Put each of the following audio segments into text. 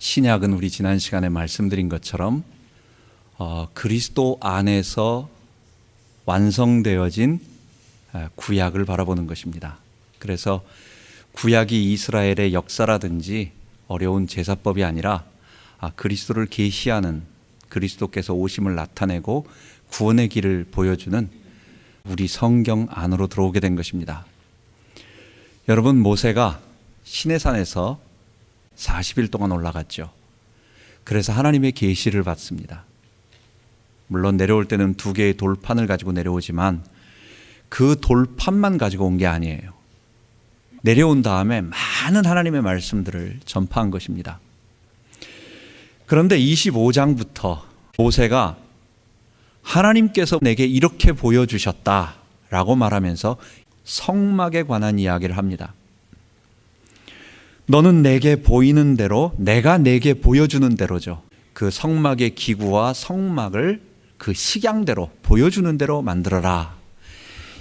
신약은 우리 지난 시간에 말씀드린 것처럼 그리스도 안에서 완성되어진 구약을 바라보는 것입니다. 그래서 구약이 이스라엘의 역사라든지 어려운 제사법이 아니라 그리스도를 계시하는, 그리스도께서 오심을 나타내고 구원의 길을 보여주는 우리 성경 안으로 들어오게 된 것입니다. 여러분, 모세가 시내산에서 40일 동안 올라갔죠. 그래서 하나님의 계시를 받습니다. 물론 내려올 때는 2개의 돌판을 가지고 내려오지만 그 돌판만 가지고 온 게 아니에요. 내려온 다음에 많은 하나님의 말씀들을 전파한 것입니다. 그런데 25장부터 모세가 하나님께서 내게 이렇게 보여주셨다라고 말하면서 성막에 관한 이야기를 합니다. 너는 내게 보이는 대로, 내가 내게 보여주는 대로죠. 그 성막의 기구와 성막을 그 식양대로, 보여주는 대로 만들어라.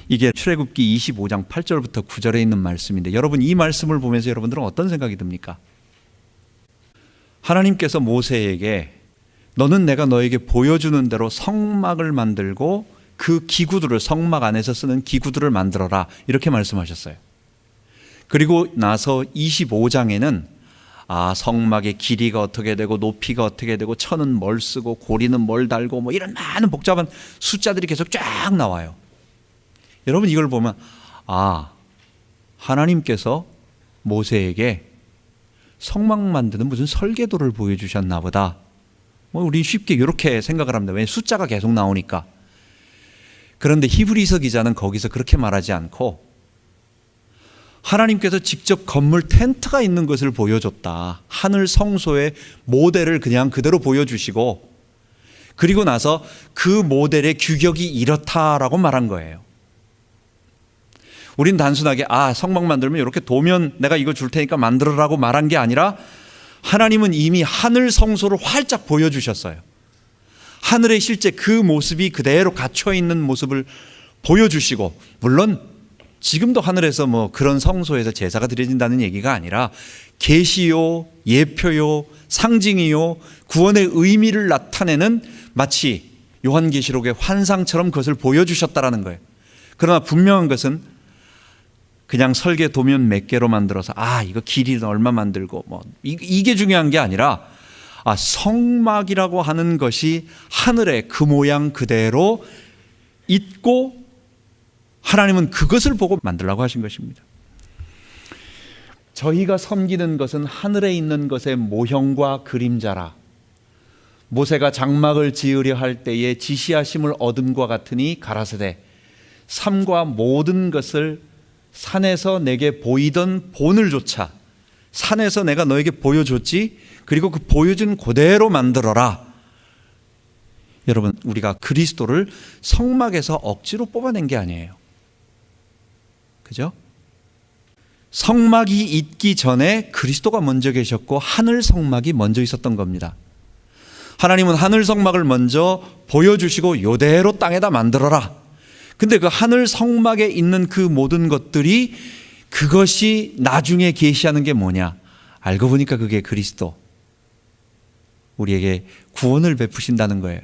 이게 출애굽기 25장 8절부터 9절에 있는 말씀인데, 여러분 이 말씀을 보면서 여러분들은 어떤 생각이 듭니까? 하나님께서 모세에게 너는 내가 너에게 보여주는 대로 성막을 만들고 그 기구들을, 성막 안에서 쓰는 기구들을 만들어라, 이렇게 말씀하셨어요. 그리고 나서 25장에는 성막의 길이가 어떻게 되고 높이가 어떻게 되고 천은 뭘 쓰고 고리는 뭘 달고 뭐 이런 많은 복잡한 숫자들이 계속 쫙 나와요. 여러분 이걸 보면 하나님께서 모세에게 성막 만드는 무슨 설계도를 보여주셨나 보다. 우리 쉽게 이렇게 생각을 합니다. 왜냐하면 숫자가 계속 나오니까. 그런데 히브리서 기자는 거기서 그렇게 말하지 않고 하나님께서 직접 건물 텐트가 있는 것을 보여줬다. 하늘 성소의 모델을 그냥 그대로 보여주시고, 그리고 나서 그 모델의 규격이 이렇다라고 말한 거예요. 우린 단순하게 성막 만들면 이렇게 도면 내가 이거 줄 테니까 만들어라고 말한 게 아니라, 하나님은 이미 하늘 성소를 활짝 보여주셨어요. 하늘의 실제 그 모습이 그대로 갇혀 있는 모습을 보여주시고, 물론 지금도 하늘에서 뭐 그런 성소에서 제사가 드려진다는 얘기가 아니라 계시요, 예표요, 상징이요, 구원의 의미를 나타내는 마치 요한계시록의 환상처럼 그것을 보여주셨다라는 거예요. 그러나 분명한 것은 그냥 설계 도면 몇 개로 만들어서 이거 길이는 얼마 만들고 뭐 이게 중요한 게 아니라 성막이라고 하는 것이 하늘에 그 모양 그대로 있고 하나님은 그것을 보고 만들라고 하신 것입니다. 저희가 섬기는 것은 하늘에 있는 것의 모형과 그림자라. 모세가 장막을 지으려 할 때에 지시하심을 얻음과 같으니 가라사대 삶과 모든 것을 산에서 내게 보이던 본을 조차 산에서 내가 너에게 보여줬지, 그리고 그 보여준 그대로 만들어라. 여러분, 우리가 그리스도를 성막에서 억지로 뽑아낸 게 아니에요. 그죠? 성막이 있기 전에 그리스도가 먼저 계셨고 하늘 성막이 먼저 있었던 겁니다. 하나님은 하늘 성막을 먼저 보여주시고 이대로 땅에다 만들어라. 근데 그 하늘 성막에 있는 그 모든 것들이, 그것이 나중에 계시하는 게 뭐냐? 알고 보니까 그게 그리스도, 우리에게 구원을 베푸신다는 거예요.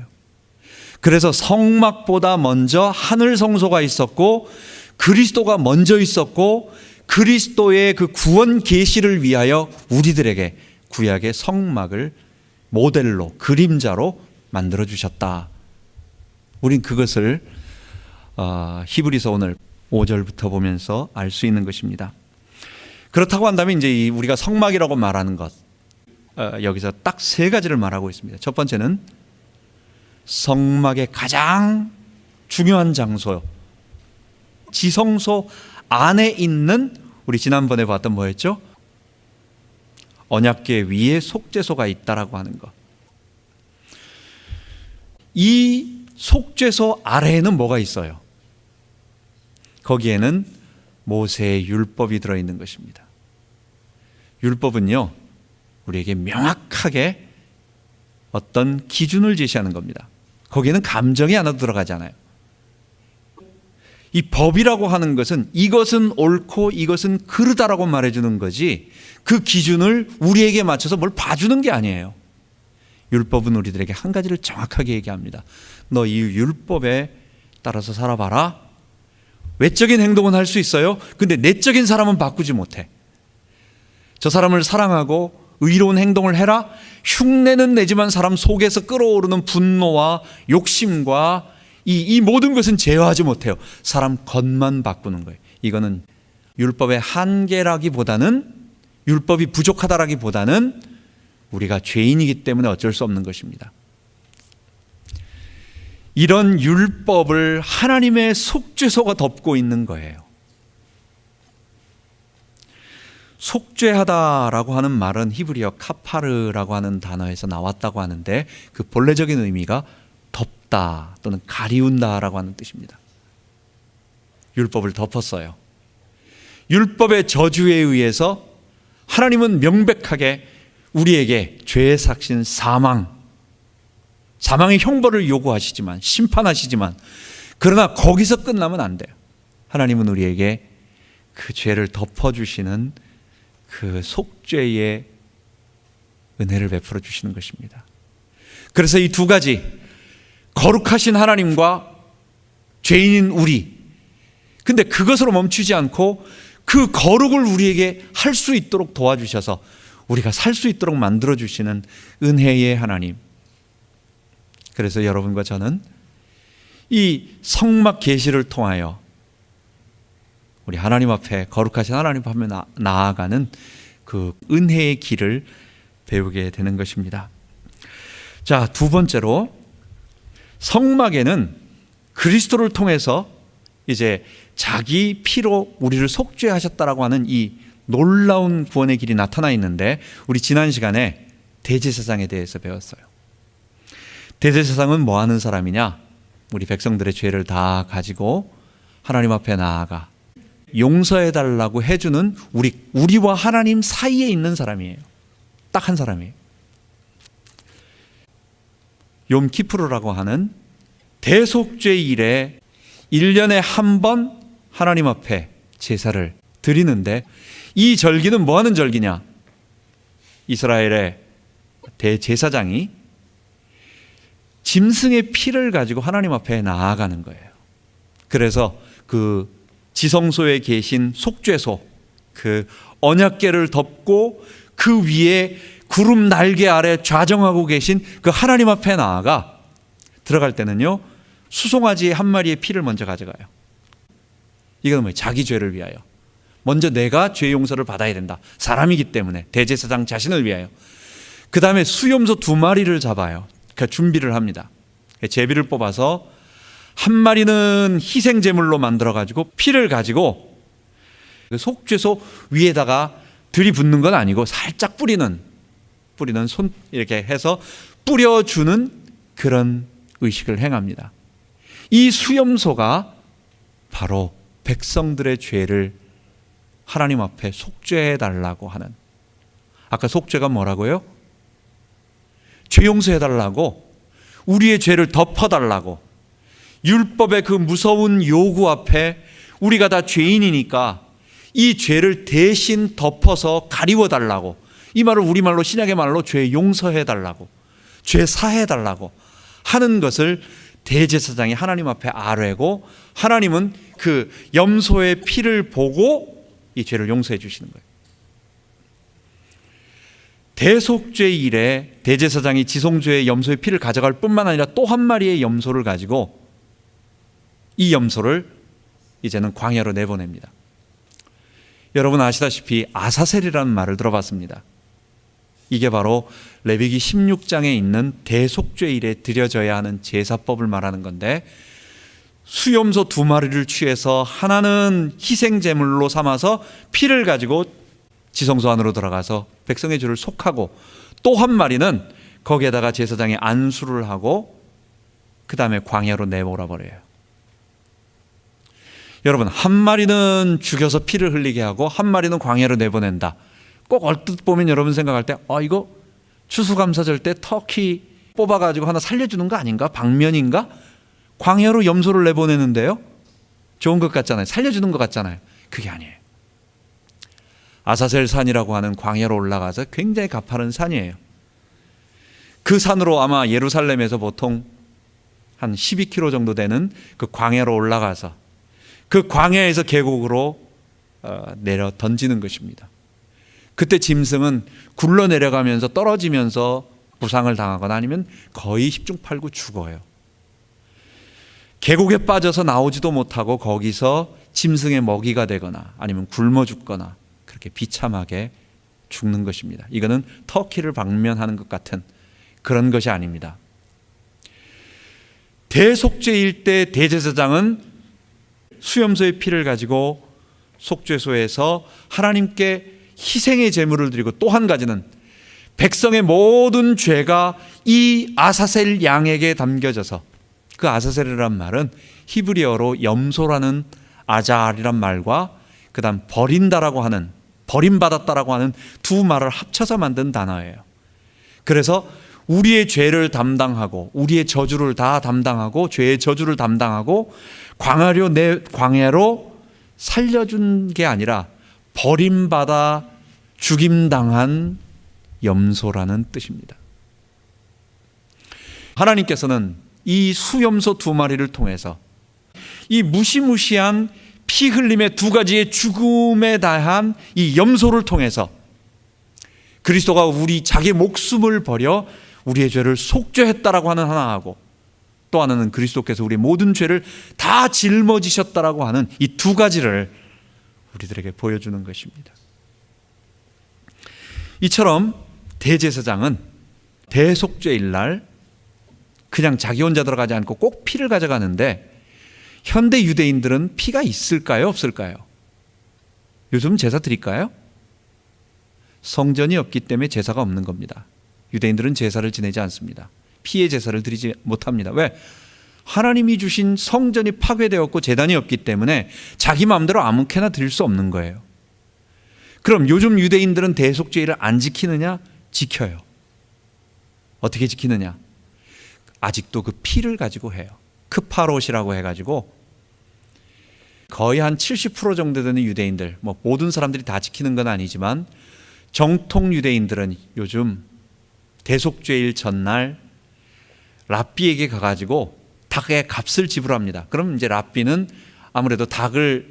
그래서 성막보다 먼저 하늘 성소가 있었고 그리스도가 먼저 있었고, 그리스도의 그 구원 계시를 위하여 우리들에게 구약의 성막을 모델로, 그림자로 만들어 주셨다. 우린 그것을 히브리서 오늘 5절부터 보면서 알 수 있는 것입니다. 그렇다고 한다면 이제 우리가 성막이라고 말하는 것, 여기서 딱 3가지를 말하고 있습니다. 첫 번째는 성막의 가장 중요한 장소요, 지성소 안에 있는, 우리 지난번에 봤던 뭐였죠? 언약궤 위에 속죄소가 있다라고 하는 것. 이 속죄소 아래에는 뭐가 있어요? 거기에는 모세의 율법이 들어있는 것입니다. 율법은요, 우리에게 명확하게 어떤 기준을 제시하는 겁니다. 거기에는 감정이 하나도 들어가지 않아요. 이 법이라고 하는 것은 이것은 옳고 이것은 그르다라고 말해주는 거지 그 기준을 우리에게 맞춰서 뭘 봐주는 게 아니에요. 율법은 우리들에게 한 가지를 정확하게 얘기합니다. 너 이 율법에 따라서 살아봐라. 외적인 행동은 할 수 있어요. 근데 내적인 사람은 바꾸지 못해. 저 사람을 사랑하고 의로운 행동을 해라. 흉내는 내지만 사람 속에서 끓어오르는 분노와 욕심과 이 모든 것은 제어하지 못해요. 사람 겉만 바꾸는 거예요. 이거는 율법의 한계라기보다는 율법이 부족하다라기보다는 우리가 죄인이기 때문에 어쩔 수 없는 것입니다. 이런 율법을 하나님의 속죄소가 덮고 있는 거예요. 속죄하다라고 하는 말은 히브리어 카파르라고 하는 단어에서 나왔다고 하는데 그 본래적인 의미가 덮다 또는 가리운다라고 하는 뜻입니다. 율법을 덮었어요. 율법의 저주에 의해서 하나님은 명백하게 우리에게 죄의 삭신 사망의 형벌을 요구하시지만 심판하시지만 그러나 거기서 끝나면 안 돼요. 하나님은 우리에게 그 죄를 덮어주시는 그 속죄의 은혜를 베풀어 주시는 것입니다. 그래서 이 두 가지 거룩하신 하나님과 죄인인 우리 근데 그것으로 멈추지 않고 그 거룩을 우리에게 할 수 있도록 도와주셔서 우리가 살 수 있도록 만들어주시는 은혜의 하나님. 그래서 여러분과 저는 이 성막 계시를 통하여 우리 하나님 앞에 거룩하신 하나님 앞에 나아가는 그 은혜의 길을 배우게 되는 것입니다. 자, 두 번째로 성막에는 그리스도를 통해서 이제 자기 피로 우리를 속죄하셨다라고 하는 이 놀라운 구원의 길이 나타나 있는데 우리 지난 시간에 대제사장에 대해서 배웠어요. 대제사장은 뭐 하는 사람이냐? 우리 백성들의 죄를 다 가지고 하나님 앞에 나아가 용서해 달라고 해주는 우리와 하나님 사이에 있는 사람이에요. 딱 한 사람이에요. 욤키푸르라고 하는 대속죄일에 1년에 한 번 하나님 앞에 제사를 드리는데 이 절기는 뭐 하는 절기냐? 이스라엘의 대제사장이 짐승의 피를 가지고 하나님 앞에 나아가는 거예요. 그래서 그 지성소에 계신 속죄소, 그 언약궤를 덮고 그 위에 구름 날개 아래 좌정하고 계신 그 하나님 앞에 나아가 들어갈 때는요 수송아지 한 마리의 피를 먼저 가져가요. 이건 뭐예요? 자기 죄를 위하여. 먼저 내가 죄 용서를 받아야 된다. 사람이기 때문에 대제사장 자신을 위하여. 그 다음에 수염소 2마리를 잡아요. 그 준비를 합니다. 제비를 뽑아서 한 마리는 희생 제물로 만들어 가지고 피를 가지고 속죄소 위에다가 들이붓는 건 아니고 살짝 뿌리는 손 이렇게 해서 뿌려주는 그런 의식을 행합니다. 이 수염소가 바로 백성들의 죄를 하나님 앞에 속죄해 달라고 하는, 아까 속죄가 뭐라고요? 죄 용서해 달라고, 우리의 죄를 덮어 달라고, 율법의 그 무서운 요구 앞에 우리가 다 죄인이니까 이 죄를 대신 덮어서 가리워 달라고, 이 말을 우리말로 신약의 말로 죄 용서해 달라고, 죄 사해 달라고 하는 것을 대제사장이 하나님 앞에 아뢰고 하나님은 그 염소의 피를 보고 이 죄를 용서해 주시는 거예요. 대속죄일에 대제사장이 지성소의 염소의 피를 가져갈 뿐만 아니라 또 한 마리의 염소를 가지고 이 염소를 이제는 광야로 내보냅니다. 여러분 아시다시피 아사셀이라는 말을 들어봤습니다. 이게 바로 레위기 16장에 있는 대속죄일에 드려져야 하는 제사법을 말하는 건데, 수염소 2마리를 취해서 하나는 희생제물로 삼아서 피를 가지고 지성소 안으로 들어가서 백성의 죄를 속하고, 또 한 마리는 거기에다가 제사장이 안수를 하고 그 다음에 광야로 내몰아 버려요. 여러분, 한 마리는 죽여서 피를 흘리게 하고 한 마리는 광야로 내보낸다. 꼭 얼뜻 보면 여러분 생각할 때 이거 추수감사절 때 터키 뽑아가지고 하나 살려주는 거 아닌가? 방면인가? 광야로 염소를 내보내는데요. 좋은 것 같잖아요. 살려주는 것 같잖아요. 그게 아니에요. 아사셀 산이라고 하는 광야로 올라가서 굉장히 가파른 산이에요. 그 산으로 아마 예루살렘에서 보통 한 12km 정도 되는 그 광야로 올라가서 그 광야에서 계곡으로 내려 던지는 것입니다. 그때 짐승은 굴러 내려가면서 떨어지면서 부상을 당하거나 아니면 거의 10중 8구 죽어요. 계곡에 빠져서 나오지도 못하고 거기서 짐승의 먹이가 되거나 아니면 굶어 죽거나 그렇게 비참하게 죽는 것입니다. 이거는 터키를 방면하는 것 같은 그런 것이 아닙니다. 대속죄일 때 대제사장은 수염소의 피를 가지고 속죄소에서 하나님께 희생의 제물을 드리고, 또 한 가지는 백성의 모든 죄가 이 아사셀 양에게 담겨져서, 그 아사셀이란 말은 히브리어로 염소라는 아잘이란 말과 그 다음 버린다라고 하는, 버림받았다라고 하는 두 말을 합쳐서 만든 단어예요. 그래서 우리의 죄를 담당하고 우리의 저주를 다 담당하고 죄의 저주를 담당하고 광야로 살려준 게 아니라 버림받아 죽임당한 염소라는 뜻입니다. 하나님께서는 이 수염소 두 마리를 통해서 이 무시무시한 피 흘림의 두 가지의 죽음에 대한 이 염소를 통해서 그리스도가 자기 목숨을 버려 우리의 죄를 속죄했다라고 하는 하나하고, 또 하나는 그리스도께서 우리의 모든 죄를 다 짊어지셨다라고 하는 이 두 가지를 우리들에게 보여주는 것입니다. 이처럼 대제사장은 대속죄일 날 그냥 자기 혼자 들어가지 않고 꼭 피를 가져가는데, 현대 유대인들은 피가 있을까요, 없을까요? 요즘 제사 드릴까요? 성전이 없기 때문에 제사가 없는 겁니다. 유대인들은 제사를 지내지 않습니다. 피의 제사를 드리지 못합니다. 왜? 하나님이 주신 성전이 파괴되었고 제단이 없기 때문에 자기 마음대로 아무렇게나 드릴 수 없는 거예요. 그럼 요즘 유대인들은 대속죄일을 안 지키느냐? 지켜요. 어떻게 지키느냐? 아직도 그 피를 가지고 해요. 크파롯이라고 해가지고 거의 한 70% 정도 되는 유대인들, 모든 사람들이 다 지키는 건 아니지만 정통 유대인들은 요즘 대속죄일 전날 랍비에게 가가지고 닭의 값을 지불합니다. 그럼 이제 랍비는 아무래도 닭을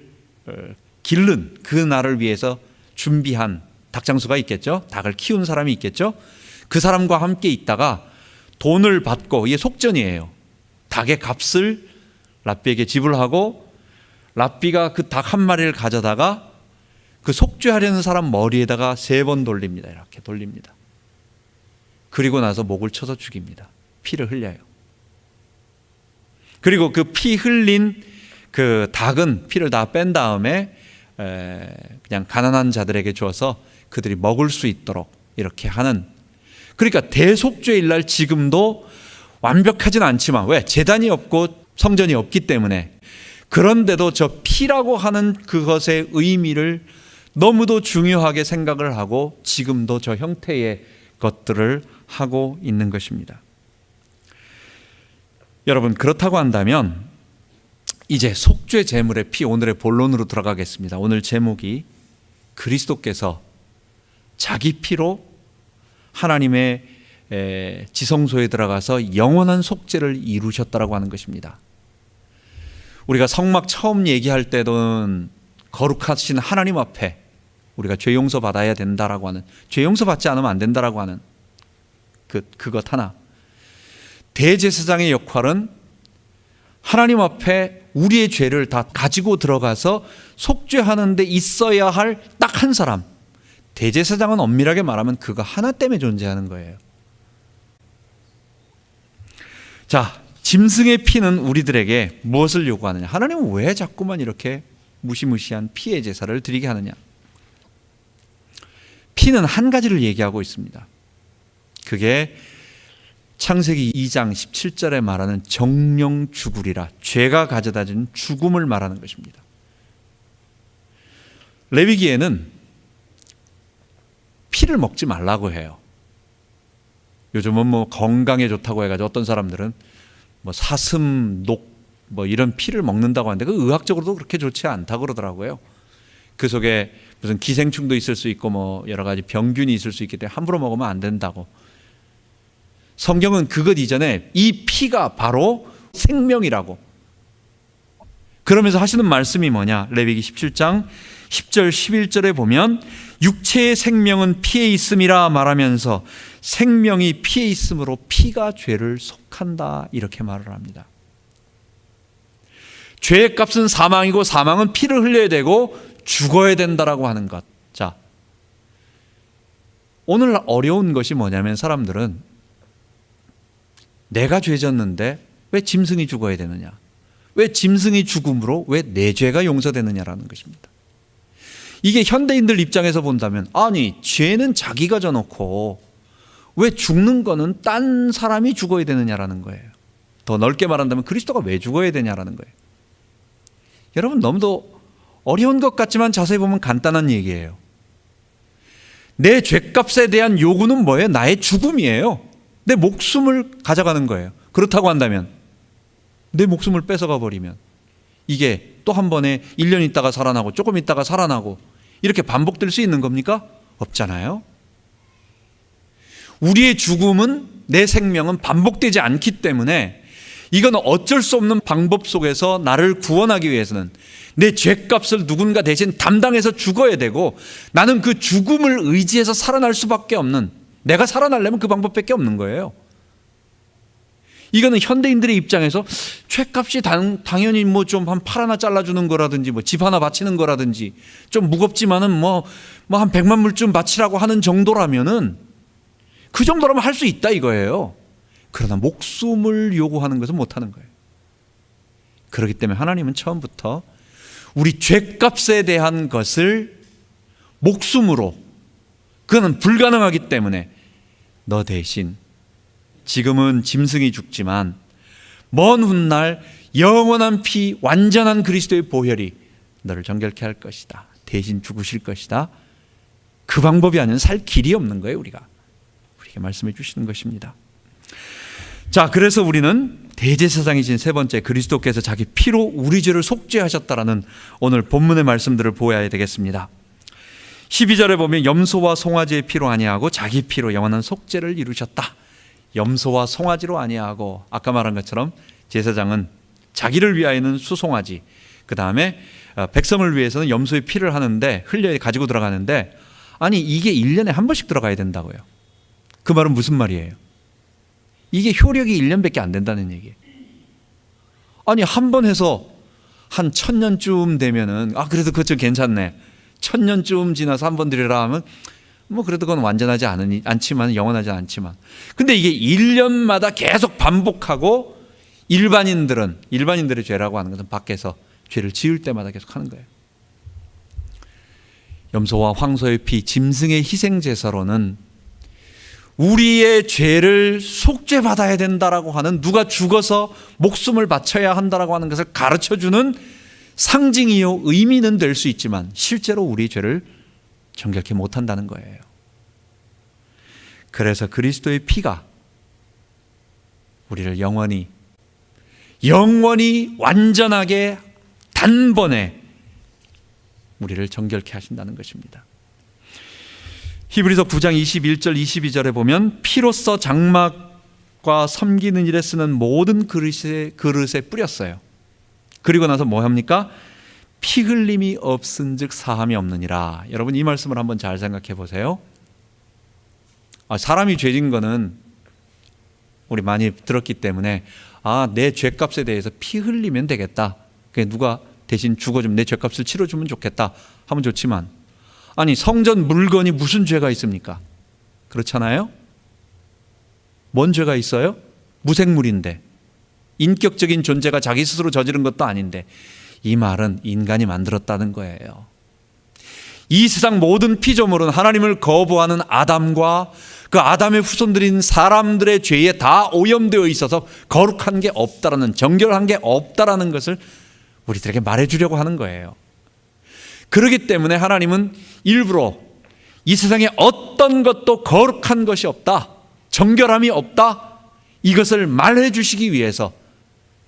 기른 그 날을 위해서 준비한 닭장수가 있겠죠. 닭을 키운 사람이 있겠죠. 그 사람과 함께 있다가 돈을 받고, 이게 속전이에요. 닭의 값을 랍비에게 지불하고 랍비가 그 닭 한 마리를 가져다가 그 속죄하려는 사람 머리에다가 3번 돌립니다. 이렇게 돌립니다. 그리고 나서 목을 쳐서 죽입니다. 피를 흘려요. 그리고 그 피 흘린 그 닭은 피를 다 뺀 다음에 그냥 가난한 자들에게 주어서 그들이 먹을 수 있도록 이렇게 하는, 그러니까 대속죄일 날 지금도 완벽하진 않지만, 왜? 제단이 없고 성전이 없기 때문에, 그런데도 저 피라고 하는 그것의 의미를 너무도 중요하게 생각을 하고 지금도 저 형태의 것들을 하고 있는 것입니다. 여러분, 그렇다고 한다면 이제 속죄 제물의 피, 오늘의 본론으로 들어가겠습니다. 오늘 제목이 그리스도께서 자기 피로 하나님의 지성소에 들어가서 영원한 속죄를 이루셨다라고 하는 것입니다. 우리가 성막 처음 얘기할 때는 거룩하신 하나님 앞에 우리가 죄 용서 받아야 된다라고 하는, 죄 용서 받지 않으면 안 된다라고 하는 그것 하나. 대제사장의 역할은 하나님 앞에 우리의 죄를 다 가지고 들어가서 속죄하는 데 있어야 할 딱 한 사람. 대제사장은 엄밀하게 말하면 그거 하나 때문에 존재하는 거예요. 자, 짐승의 피는 우리들에게 무엇을 요구하느냐? 하나님은 왜 자꾸만 이렇게 무시무시한 피의 제사를 드리게 하느냐? 피는 한 가지를 얘기하고 있습니다. 그게 창세기 2장 17절에 말하는 정령 죽으리라, 죄가 가져다 준 죽음을 말하는 것입니다. 레위기에는 피를 먹지 말라고 해요. 요즘은 건강에 좋다고 해가지고 어떤 사람들은 사슴, 녹 뭐 이런 피를 먹는다고 하는데 그 의학적으로도 그렇게 좋지 않다고 그러더라고요. 그 속에 무슨 기생충도 있을 수 있고 뭐 여러 가지 병균이 있을 수 있기 때문에 함부로 먹으면 안 된다고. 성경은 그것 이전에 이 피가 바로 생명이라고. 그러면서 하시는 말씀이 뭐냐? 레위기 17장 10절 11절에 보면 육체의 생명은 피에 있음이라 말하면서 생명이 피에 있으므로 피가 죄를 속한다 이렇게 말을 합니다. 죄의 값은 사망이고 사망은 피를 흘려야 되고 죽어야 된다라고 하는 것. 자, 오늘 어려운 것이 뭐냐면 사람들은 내가 죄 졌는데 왜 짐승이 죽어야 되느냐? 왜 짐승이 죽음으로 왜 내 죄가 용서되느냐라는 것입니다. 이게 현대인들 입장에서 본다면 아니 죄는 자기가 져놓고 왜 죽는 거는 딴 사람이 죽어야 되느냐라는 거예요. 더 넓게 말한다면 그리스도가 왜 죽어야 되냐라는 거예요. 여러분 너무도 어려운 것 같지만 자세히 보면 간단한 얘기예요. 내 죄값에 대한 요구는 뭐예요? 나의 죽음이에요. 내 목숨을 가져가는 거예요. 그렇다고 한다면 내 목숨을 뺏어가 버리면 이게 또 한 번에 1년 있다가 살아나고 조금 있다가 살아나고 이렇게 반복될 수 있는 겁니까? 없잖아요. 우리의 죽음은 내 생명은 반복되지 않기 때문에 이건 어쩔 수 없는 방법 속에서 나를 구원하기 위해서는 내 죄값을 누군가 대신 담당해서 죽어야 되고 나는 그 죽음을 의지해서 살아날 수밖에 없는, 내가 살아나려면 그 방법밖에 없는 거예요. 이거는 현대인들의 입장에서 죄값이 당연히 뭐 좀 한 팔 하나 잘라주는 거라든지 뭐 집 하나 바치는 거라든지 좀 무겁지만은 뭐 한 100만 불쯤 바치라고 하는 정도라면은 그 정도라면 할 수 있다 이거예요. 그러나 목숨을 요구하는 것은 못하는 거예요. 그렇기 때문에 하나님은 처음부터 우리 죄값에 대한 것을 목숨으로, 그거는 불가능하기 때문에 너 대신 지금은 짐승이 죽지만 먼 훗날 영원한 피, 완전한 그리스도의 보혈이 너를 정결케 할 것이다. 대신 죽으실 것이다. 그 방법이 아니면 살 길이 없는 거예요. 우리에게 말씀해 주시는 것입니다. 자, 그래서 우리는 대제사장이신 세 번째 그리스도께서 자기 피로 우리 죄를 속죄하셨다라는 오늘 본문의 말씀들을 보아야 되겠습니다. 12절에 보면 염소와 송아지의 피로 아니하고 자기 피로 영원한 속죄를 이루셨다. 염소와 송아지로 아니하고, 아까 말한 것처럼 제사장은 자기를 위하여는 수송아지, 그 다음에 백성을 위해서는 염소의 피를 하는데 흘려 가지고 들어가는데, 아니 이게 1년에 한 번씩 들어가야 된다고요. 그 말은 무슨 말이에요? 이게 효력이 1년밖에 안 된다는 얘기예요. 아니 한 번 해서 한 1000년쯤 되면은 그래도 그거 좀 괜찮네. 1000년쯤 지나서 한 번 드리라 하면 뭐 그래도 그건 완전하지 않지만, 영원하지 않지만, 근데 이게 1년마다 계속 반복하고 일반인들의 죄라고 하는 것은 밖에서 죄를 지을 때마다 계속 하는 거예요. 염소와 황소의 피, 짐승의 희생제사로는 우리의 죄를 속죄받아야 된다라고 하는, 누가 죽어서 목숨을 바쳐야 한다라고 하는 것을 가르쳐주는 상징이요 의미는 될 수 있지만 실제로 우리의 죄를 정결케 못한다는 거예요. 그래서 그리스도의 피가 우리를 영원히 완전하게 단번에 우리를 정결케 하신다는 것입니다. 히브리서 9장 21절 22절에 보면 피로써 장막과 섬기는 일에 쓰는 모든 그릇에 뿌렸어요. 그리고 나서 뭐 합니까? 피 흘림이 없은즉 사함이 없느니라. 여러분 이 말씀을 한번 잘 생각해 보세요. 사람이 죄진 거는 우리 많이 들었기 때문에 내 죄값에 대해서 피 흘리면 되겠다. 누가 대신 죽어주면 내 죄값을 치러주면 좋겠다 하면 좋지만, 아니 성전 물건이 무슨 죄가 있습니까? 그렇잖아요. 뭔 죄가 있어요? 무생물인데, 인격적인 존재가 자기 스스로 저지른 것도 아닌데, 이 말은 인간이 만들었다는 거예요. 이 세상 모든 피조물은 하나님을 거부하는 아담과 그 아담의 후손들인 사람들의 죄에 다 오염되어 있어서 거룩한 게 없다라는, 정결한 게 없다라는 것을 우리들에게 말해주려고 하는 거예요. 그렇기 때문에 하나님은 일부러 이 세상에 어떤 것도 거룩한 것이 없다, 정결함이 없다, 이것을 말해주시기 위해서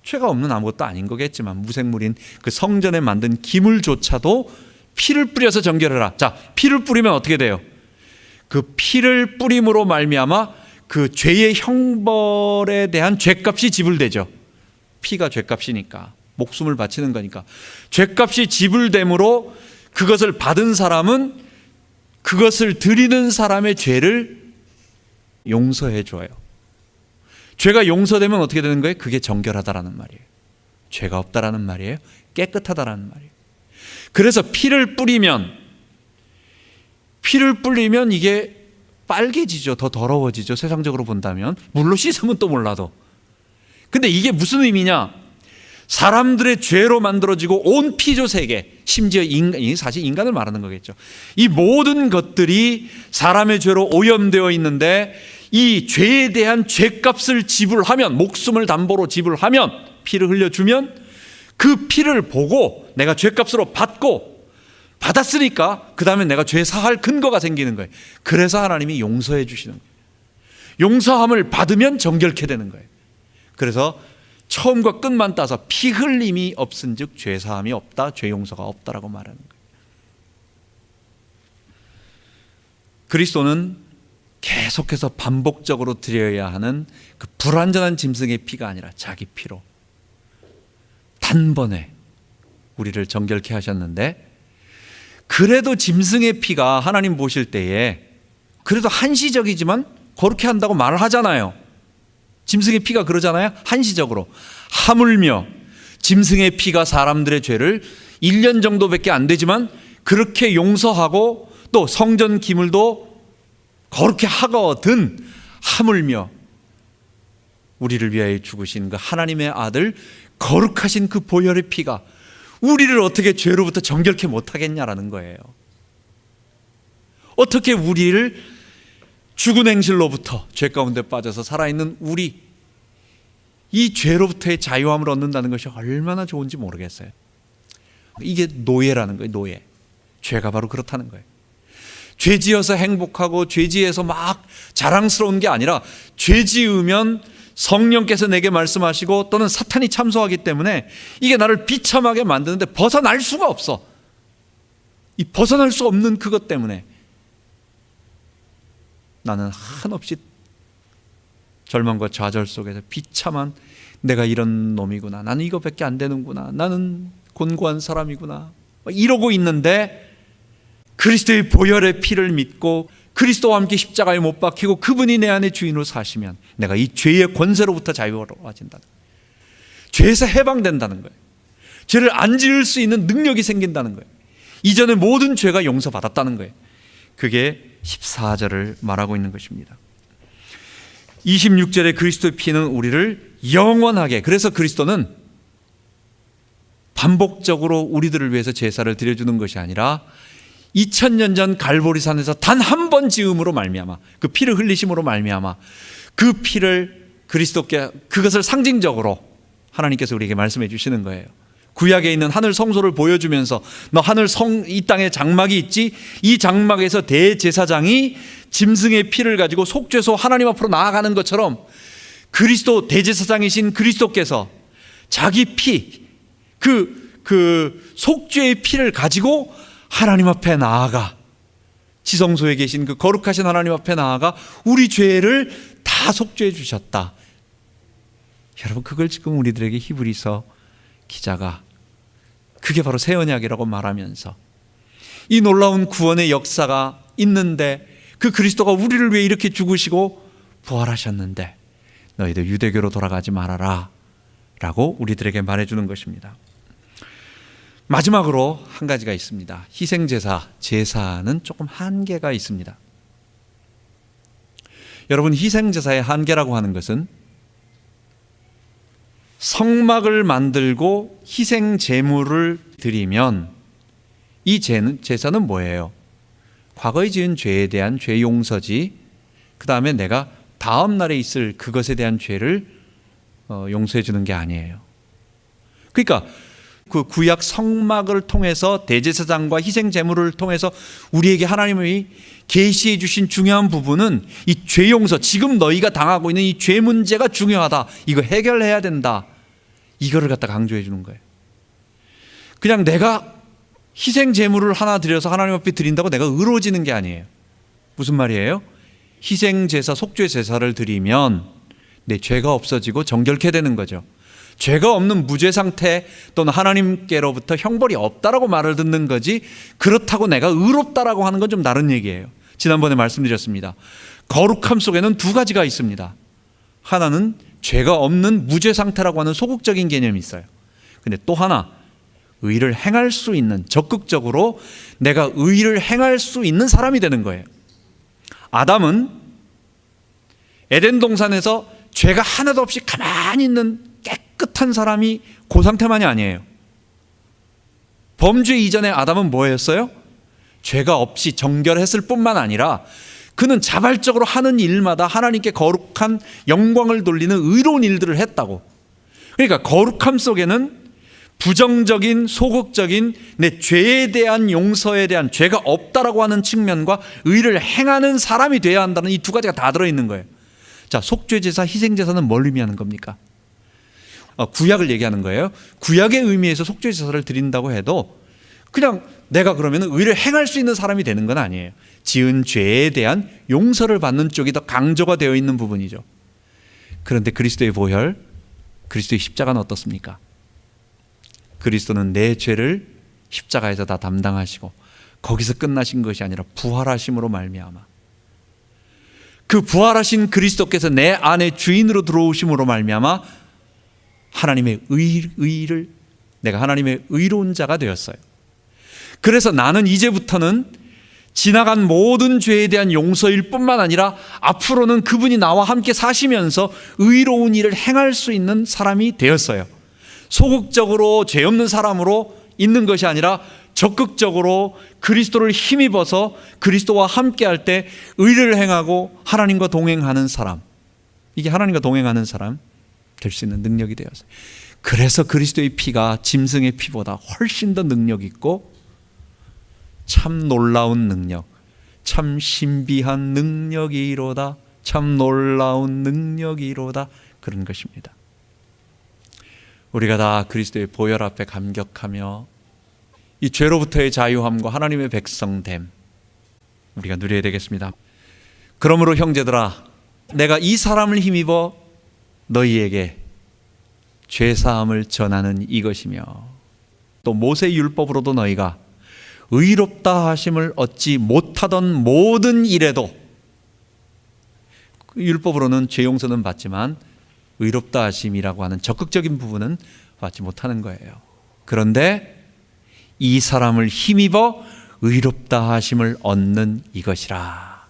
죄가 없는 아무것도 아닌 거겠지만 무생물인 그 성전에 만든 기물조차도 피를 뿌려서 정결해라. 자, 피를 뿌리면 어떻게 돼요? 그 피를 뿌림으로 말미암아 그 죄의 형벌에 대한 죄값이 지불되죠. 피가 죄값이니까, 목숨을 바치는 거니까. 죄값이 지불됨으로 그것을 받은 사람은 그것을 드리는 사람의 죄를 용서해 줘요. 죄가 용서되면 어떻게 되는 거예요? 그게 정결하다라는 말이에요. 죄가 없다라는 말이에요. 깨끗하다라는 말이에요. 그래서 피를 뿌리면 이게 빨개지죠. 더 더러워지죠. 세상적으로 본다면. 물로 씻으면 또 몰라도. 근데 이게 무슨 의미냐? 사람들의 죄로 만들어지고 온 피조 세계, 심지어 사실 인간을 말하는 거겠죠. 이 모든 것들이 사람의 죄로 오염되어 있는데 이 죄에 대한 죄값을 지불하면, 목숨을 담보로 지불하면, 피를 흘려주면 그 피를 보고 내가 죄값으로 받았으니까 그 다음에 내가 죄 사할 근거가 생기는 거예요. 그래서 하나님이 용서해 주시는 거예요. 용서함을 받으면 정결케 되는 거예요. 그래서 처음과 끝만 따서 피 흘림이 없은 즉 죄 사함이 없다, 죄 용서가 없다라고 말하는 거예요. 그리스도는 계속해서 반복적으로 드려야 하는 그 불완전한 짐승의 피가 아니라 자기 피로 단번에 우리를 정결케 하셨는데, 그래도 짐승의 피가 하나님 보실 때에 그래도 한시적이지만 거룩해 한다고 말을 하잖아요. 짐승의 피가 그러잖아요. 한시적으로. 하물며 짐승의 피가 사람들의 죄를 1년 정도밖에 안 되지만 그렇게 용서하고 또 성전 기물도 거룩해 하거든, 하물며 우리를 위하여 죽으신 그 하나님의 아들 거룩하신 그 보혈의 피가 우리를 어떻게 죄로부터 정결케 못하겠냐라는 거예요. 어떻게 우리를 죽은 행실로부터, 죄 가운데 빠져서 살아있는 우리, 이 죄로부터의 자유함을 얻는다는 것이 얼마나 좋은지 모르겠어요. 이게 노예라는 거예요. 노예. 죄가 바로 그렇다는 거예요. 죄 지어서 행복하고 죄 지어서 막 자랑스러운 게 아니라, 죄 지으면 성령께서 내게 말씀하시고 또는 사탄이 참소하기 때문에 이게 나를 비참하게 만드는데 벗어날 수가 없어. 이 벗어날 수 없는 그것 때문에 나는 한없이 절망과 좌절 속에서 비참한, 내가 이런 놈이구나, 나는 이거밖에 안 되는구나, 나는 곤고한 사람이구나 이러고 있는데, 그리스도의 보혈의 피를 믿고 그리스도와 함께 십자가에 못 박히고 그분이 내 안에 주인으로 사시면 내가 이 죄의 권세로부터 자유로워진다. 죄에서 해방된다는 거예요. 죄를 안 지을 수 있는 능력이 생긴다는 거예요. 이전의 모든 죄가 용서받았다는 거예요. 그게 14절을 말하고 있는 것입니다. 26절에 그리스도의 피는 우리를 영원하게, 그래서 그리스도는 반복적으로 우리들을 위해서 제사를 드려주는 것이 아니라 2000년 전 갈보리산에서 단 한 번 지음으로 말미암아, 그 피를 흘리심으로 말미암아 그 피를 그리스도께, 그것을 상징적으로 하나님께서 우리에게 말씀해 주시는 거예요. 구약에 있는 하늘 성소를 보여주면서 너 하늘 이 땅에 장막이 있지, 이 장막에서 대제사장이 짐승의 피를 가지고 속죄소 하나님 앞으로 나아가는 것처럼 그리스도 대제사장이신 그리스도께서 자기 피, 그 속죄의 피를 가지고 하나님 앞에 나아가, 지성소에 계신 그 거룩하신 하나님 앞에 나아가 우리 죄를 다 속죄해 주셨다. 여러분, 그걸 지금 우리들에게 히브리서 기자가 그게 바로 새 언약이라고 말하면서 이 놀라운 구원의 역사가 있는데, 그 그리스도가 우리를 위해 이렇게 죽으시고 부활하셨는데 너희들 유대교로 돌아가지 말아라 라고 우리들에게 말해주는 것입니다. 마지막으로 한 가지가 있습니다. 희생제사, 제사는 조금 한계가 있습니다. 여러분, 희생제사의 한계라고 하는 것은 성막을 만들고 희생제물을 드리면 이 제사는 뭐예요? 과거에 지은 죄에 대한 죄 용서지, 그 다음에 내가 다음 날에 있을 그것에 대한 죄를 용서해 주는 게 아니에요. 그러니까 그 구약 성막을 통해서 대제사장과 희생제물을 통해서 우리에게 하나님이 계시해 주신 중요한 부분은 이 죄 용서, 지금 너희가 당하고 있는 이 죄 문제가 중요하다, 이거 해결해야 된다, 이거를 갖다 강조해 주는 거예요. 그냥 내가 희생 제물을 하나 드려서 하나님 앞에 드린다고 내가 의로워지는 게 아니에요. 무슨 말이에요? 희생 제사, 속죄 제사를 드리면 내 죄가 없어지고 정결케 되는 거죠. 죄가 없는 무죄 상태 또는 하나님께로부터 형벌이 없다라고 말을 듣는 거지, 그렇다고 내가 의롭다라고 하는 건 좀 다른 얘기예요. 지난번에 말씀드렸습니다. 거룩함 속에는 두 가지가 있습니다. 하나는 죄가 없는 무죄 상태라고 하는 소극적인 개념이 있어요. 근데 또 하나, 의를 행할 수 있는, 적극적으로 내가 의를 행할 수 있는 사람이 되는 거예요. 아담은 에덴 동산에서 죄가 하나도 없이 가만히 있는 깨끗한 사람이 그 상태만이 아니에요. 범죄 이전에 아담은 뭐였어요? 죄가 없이 정결했을 뿐만 아니라 그는 자발적으로 하는 일마다 하나님께 거룩한 영광을 돌리는 의로운 일들을 했다고. 그러니까 거룩함 속에는 부정적인, 소극적인 내 죄에 대한 용서에 대한, 죄가 없다라고 하는 측면과 의를 행하는 사람이 돼야 한다는 이 두 가지가 다 들어있는 거예요. 자, 속죄제사, 희생제사는 뭘 의미하는 겁니까? 구약을 얘기하는 거예요. 구약의 의미에서 속죄제사를 드린다고 해도 그냥 내가 그러면 의를 행할 수 있는 사람이 되는 건 아니에요. 지은 죄에 대한 용서를 받는 쪽이 더 강조가 되어 있는 부분이죠. 그런데 그리스도의 보혈, 그리스도의 십자가는 어떻습니까? 그리스도는 내 죄를 십자가에서 다 담당하시고 거기서 끝나신 것이 아니라 부활하심으로 말미암아, 그 부활하신 그리스도께서 내 안에 주인으로 들어오심으로 말미암아 하나님의 의를, 내가 하나님의 의로운 자가 되었어요. 그래서 나는 이제부터는 지나간 모든 죄에 대한 용서일 뿐만 아니라 앞으로는 그분이 나와 함께 사시면서 의로운 일을 행할 수 있는 사람이 되었어요. 소극적으로 죄 없는 사람으로 있는 것이 아니라 적극적으로 그리스도를 힘입어서 그리스도와 함께 할 때 의를 행하고 하나님과 동행하는 사람, 이게 하나님과 동행하는 사람 될 수 있는 능력이 되었어요. 그래서 그리스도의 피가 짐승의 피보다 훨씬 더 능력 있고 참 놀라운 능력, 참 신비한 능력이로다, 참 놀라운 능력이로다, 그런 것입니다. 우리가 다 그리스도의 보혈 앞에 감격하며 이 죄로부터의 자유함과 하나님의 백성됨 우리가 누려야 되겠습니다. 그러므로 형제들아, 내가 이 사람을 힘입어 너희에게 죄사함을 전하는 이것이며, 또 모세 율법으로도 너희가 의롭다 하심을 얻지 못하던 모든 일에도, 율법으로는 죄 용서는 받지만 의롭다 하심이라고 하는 적극적인 부분은 받지 못하는 거예요. 그런데 이 사람을 힘입어 의롭다 하심을 얻는 이것이라.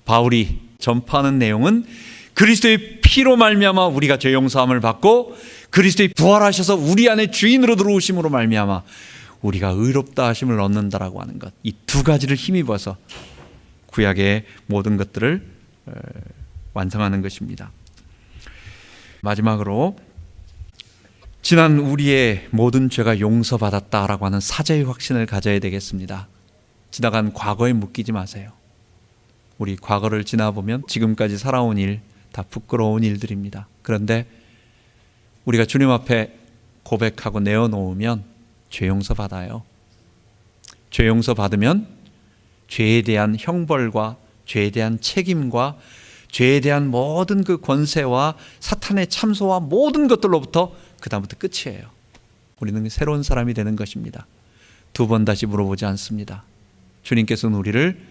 바울이 전파하는 내용은 그리스도의 피로 말미암아 우리가 죄 용서함을 받고 그리스도의 부활하셔서 우리 안에 주인으로 들어오심으로 말미암아 우리가 의롭다 하심을 얻는다라고 하는 것, 이 두 가지를 힘입어서 구약의 모든 것들을 완성하는 것입니다. 마지막으로 지난 우리의 모든 죄가 용서받았다라고 하는 사죄의 확신을 가져야 되겠습니다. 지나간 과거에 묶이지 마세요. 우리 과거를 지나보면 지금까지 살아온 일 다 부끄러운 일들입니다. 그런데 우리가 주님 앞에 고백하고 내어놓으면 죄 용서 받아요. 죄 용서 받으면 죄에 대한 형벌과 죄에 대한 책임과 죄에 대한 모든 그 권세와 사탄의 참소와 모든 것들로부터 그 다음부터 끝이에요. 우리는 새로운 사람이 되는 것입니다. 두 번 다시 물어보지 않습니다. 주님께서는 우리를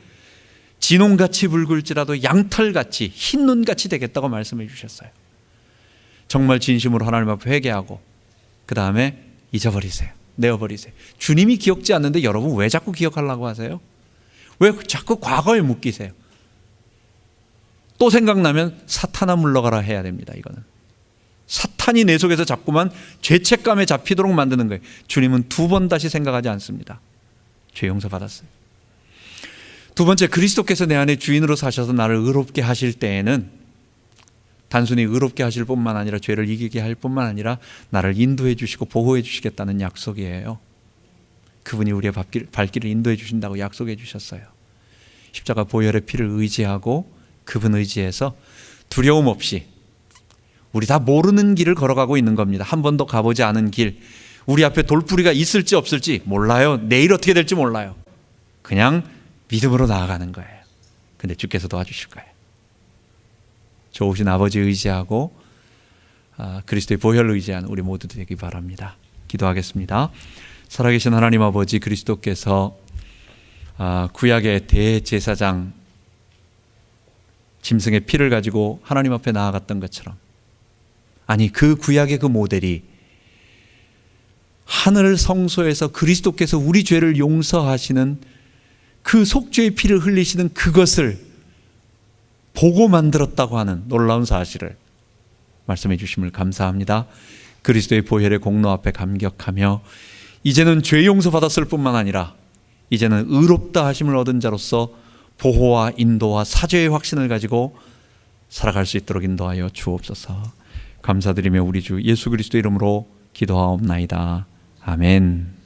진홍같이 붉을지라도 양털같이 흰 눈같이 되겠다고 말씀해 주셨어요. 정말 진심으로 하나님 앞에 회개하고 그 다음에 잊어버리세요. 내어버리세요. 주님이 기억지 않는데 여러분 왜 자꾸 기억하려고 하세요? 왜 자꾸 과거에 묶이세요? 또 생각나면 사탄아 물러가라 해야 됩니다. 이거는 사탄이 내 속에서 자꾸만 죄책감에 잡히도록 만드는 거예요. 주님은 두 번 다시 생각하지 않습니다. 죄 용서 받았어요. 두 번째, 그리스도께서 내 안에 주인으로 사셔서 나를 의롭게 하실 때에는 단순히 의롭게 하실 뿐만 아니라 죄를 이기게 할 뿐만 아니라 나를 인도해 주시고 보호해 주시겠다는 약속이에요. 그분이 우리의 발길을 인도해 주신다고 약속해 주셨어요. 십자가 보혈의 피를 의지하고 그분 의지해서 두려움 없이 우리 다 모르는 길을 걸어가고 있는 겁니다. 한 번도 가보지 않은 길. 우리 앞에 돌부리가 있을지 없을지 몰라요. 내일 어떻게 될지 몰라요. 그냥 믿음으로 나아가는 거예요. 근데 주께서 도와주실 거예요. 좋으신 아버지 의지하고 그리스도의 보혈을 의지한 우리 모두 되기 바랍니다. 기도하겠습니다. 살아계신 하나님 아버지, 그리스도께서 구약의 대제사장 짐승의 피를 가지고 하나님 앞에 나아갔던 것처럼, 아니 그 구약의 그 모델이 하늘 성소에서 그리스도께서 우리 죄를 용서하시는 그 속죄의 피를 흘리시는 그것을 보고 만들었다고 하는 놀라운 사실을 말씀해 주심을 감사합니다. 그리스도의 보혈의 공로 앞에 감격하며 이제는 죄 용서받았을 뿐만 아니라 이제는 의롭다 하심을 얻은 자로서 보호와 인도와 사죄의 확신을 가지고 살아갈 수 있도록 인도하여 주옵소서. 감사드리며 우리 주 예수 그리스도 이름으로 기도하옵나이다. 아멘.